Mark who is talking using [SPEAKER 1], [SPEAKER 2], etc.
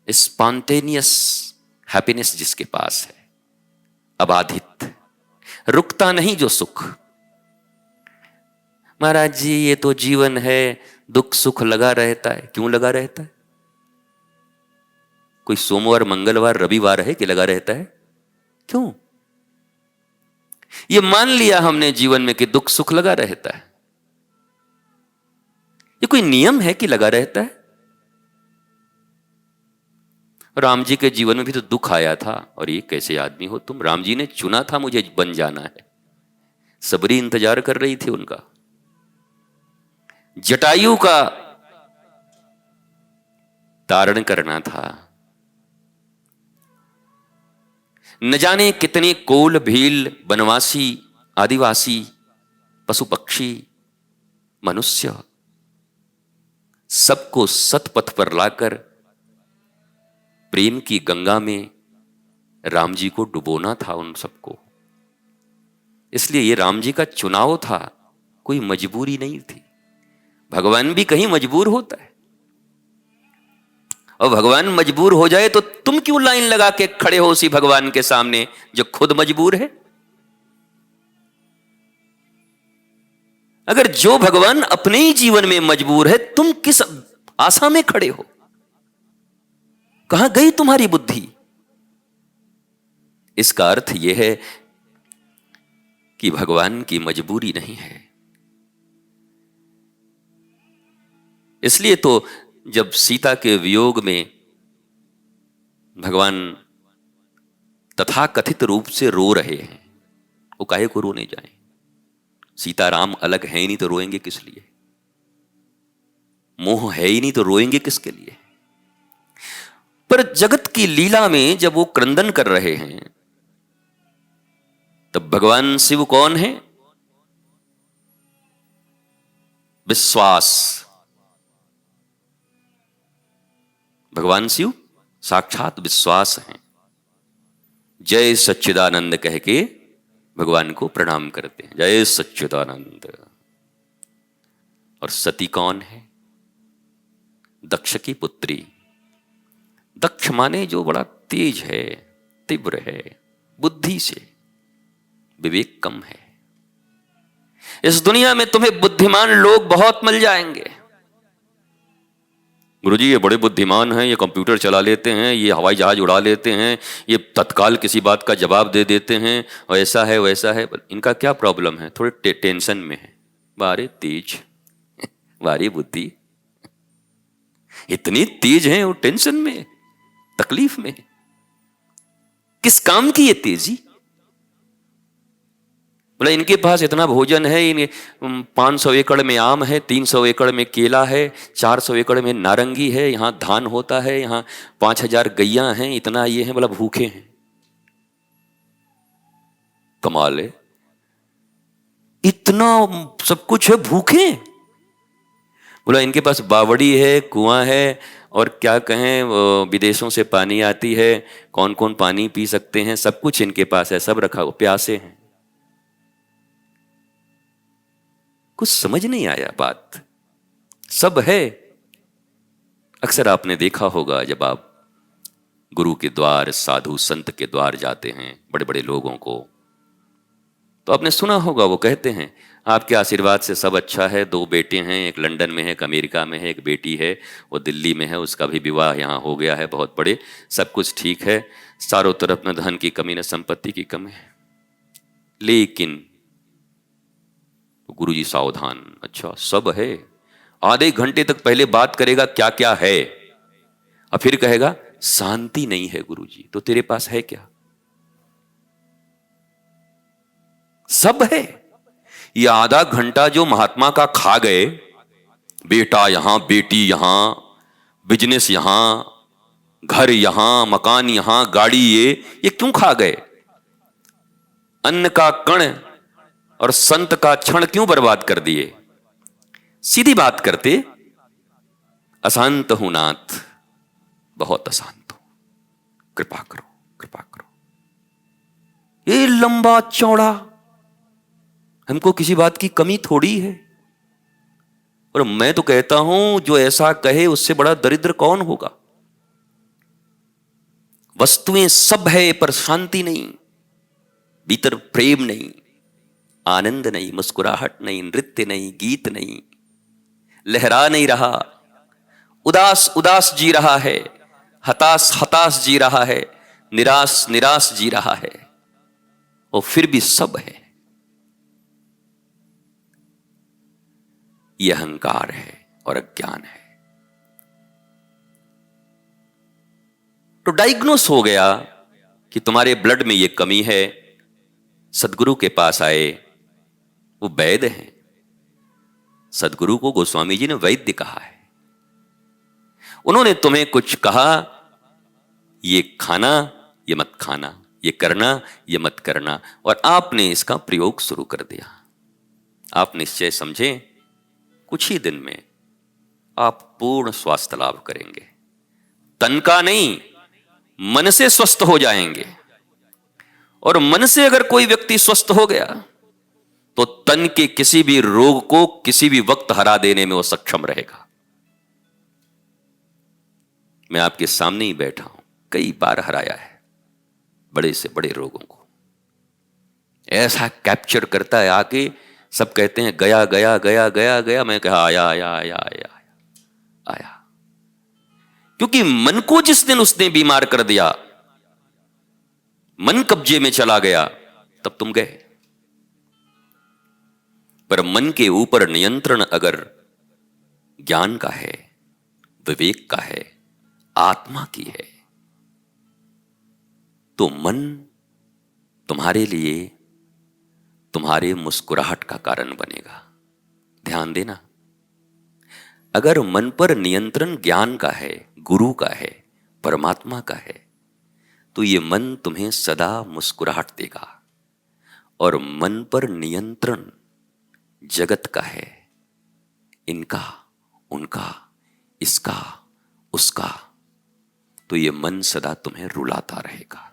[SPEAKER 1] Spontaneous happiness जिसके पास है, अबाधित, रुकता नहीं जो सुख। महाराज जी ये तो जीवन है, दुख सुख लगा रहता है। क्यों लगा रहता है? कोई सोमवार मंगलवार रविवार है कि लगा रहता है? क्यों? ये मान लिया हमने जीवन में कि दुख सुख लगा रहता है। ये कोई नियम है कि लगा रहता है? राम जी के जीवन में भी तो दुख आया था। और ये कैसे आदमी हो तुम? राम जी ने चुना था मुझे बन जाना है। सबरी इंतजार कर रही थी उनका। जटायु का तारण करना था। न जाने कितने कोल भील बनवासी आदिवासी पशु पक्षी मनुष्य सबको सतपथ पर लाकर प्रेम की गंगा में राम जी को डुबोना था उन सबको। इसलिए ये राम जी का चुनाव था, कोई मजबूरी नहीं थी। भगवान भी कहीं मजबूर होता है? और भगवान मजबूर हो जाए तो तुम क्यों लाइन लगा के खड़े हो उसी भगवान के सामने जो खुद मजबूर है? अगर जो भगवान अपने ही जीवन में मजबूर है, तुम किस आशा में खड़े हो? कहां गई तुम्हारी बुद्धि? इसका अर्थ यह है कि भगवान की मजबूरी नहीं है। इसलिए तो जब सीता के वियोग में भगवान तथाकथित रूप से रो रहे हैं, वो काहे को रोने जाएं? सीताराम अलग है ही नहीं तो रोएंगे किस लिए? मोह है ही नहीं तो रोएंगे किसके लिए? पर जगत की लीला में जब वो क्रंदन कर रहे हैं, तब भगवान शिव कौन है? विश्वास। भगवान शिव साक्षात विश्वास हैं। जय सच्चिदानंद कह के भगवान को प्रणाम करते हैं, जय सच्चिदानंद। और सती कौन है? दक्ष की पुत्री। दक्ष माने जो बड़ा तेज है, तीव्र है, बुद्धि से विवेक कम है। इस दुनिया में तुम्हें बुद्धिमान लोग बहुत मिल जाएंगे। गुरुजी ये बड़े बुद्धिमान हैं, ये कंप्यूटर चला लेते हैं, ये हवाई जहाज उड़ा लेते हैं, ये तत्काल किसी बात का जवाब दे देते हैं, और ऐसा है वैसा है। इनका क्या प्रॉब्लम है? थोड़े टेंशन में है। बारे तेज, बारे बुद्धि, इतनी तेज हैं, वो टेंशन में, तकलीफ में। किस काम की ये तेजी? बोला इनके पास इतना भोजन है, इन 500 एकड़ में आम है, 300 एकड़ में केला है, 400 एकड़ में नारंगी है, यहाँ धान होता है, यहाँ 5000 गैया हैं, इतना ये है। बोला भूखे हैं। कमाल है, इतना सब कुछ है, भूखे। बोला इनके पास बावड़ी है, कुआं है, और क्या कहें विदेशों से पानी आती है, कौन कौन पानी पी सकते हैं, सब कुछ इनके पास है, सब रखा हो, प्यासे हैं। कुछ समझ नहीं आया बात। सब है। अक्सर आपने देखा होगा जब आप गुरु के द्वार, साधु संत के द्वार जाते हैं, बड़े बड़े लोगों को, तो आपने सुना होगा वो कहते हैं आपके आशीर्वाद से सब अच्छा है, 2 बेटे हैं, एक लंदन में है, एक अमेरिका में है, एक बेटी है वो दिल्ली में है, उसका भी विवाह यहाँ हो गया है, बहुत बड़े, सब कुछ ठीक है, चारों तरफ न धन की कमी न संपत्ति की कमी है। लेकिन गुरुजी सावधान, अच्छा सब है, आधे घंटे तक पहले बात करेगा क्या क्या है, और फिर कहेगा शांति नहीं है गुरुजी। तो तेरे पास है क्या? सब है। ये आधा घंटा जो महात्मा का खा गए, बेटा यहां, बेटी यहां, बिजनेस यहां, घर यहां, मकान यहां, गाड़ी ये क्यों खा गए? अन्न का कण और संत का क्षण क्यों बर्बाद कर दिए? सीधी बात करते, अशांत हूं नाथ, बहुत अशांत हूं, कृपा करो, कृपा करो। ये लंबा चौड़ा, हमको किसी बात की कमी थोड़ी है। और मैं तो कहता हूं जो ऐसा कहे उससे बड़ा दरिद्र कौन होगा? वस्तुएं सब है पर शांति नहीं, भीतर प्रेम नहीं, आनंद नहीं, मुस्कुराहट नहीं, नृत्य नहीं, गीत नहीं, लहरा नहीं रहा, उदास उदास जी रहा है, हताश हताश जी रहा है, निराश निराश जी रहा है, और फिर भी सब है। यह अहंकार है और अज्ञान है। तो डायग्नोस हो गया कि तुम्हारे ब्लड में यह कमी है। सदगुरु के पास आए, वो वैद्य हैं। सदगुरु को गोस्वामी जी ने वैद्य कहा है। उन्होंने तुम्हें कुछ कहा, ये खाना, ये मत खाना, ये करना, ये मत करना, और आपने इसका प्रयोग शुरू कर दिया। आप निश्चय समझे, कुछ ही दिन में आप पूर्ण स्वास्थ्य लाभ करेंगे। तन का नहीं, मन से स्वस्थ हो जाएंगे। और मन से अगर कोई व्यक्ति स्वस्थ हो गया तो तन के किसी भी रोग को किसी भी वक्त हरा देने में वो सक्षम रहेगा। मैं आपके सामने ही बैठा हूं, कई बार हराया है बड़े से बड़े रोगों को। ऐसा कैप्चर करता है आके, सब कहते हैं गया गया गया गया गया, मैं कहा आया आया आया आया आया। क्योंकि मन को जिस दिन उसने बीमार कर दिया, मन कब्जे में चला गया, तब तुम गए। पर मन के ऊपर नियंत्रण अगर ज्ञान का है, विवेक का है, आत्मा की है, तो मन तुम्हारे लिए तुम्हारे मुस्कुराहट का कारण बनेगा। ध्यान देना, अगर मन पर नियंत्रण ज्ञान का है, गुरु का है, परमात्मा का है, तो ये मन तुम्हें सदा मुस्कुराहट देगा। और मन पर नियंत्रण जगत का है, इनका, उनका, इसका, उसका, तो ये मन सदा तुम्हें रुलाता रहेगा।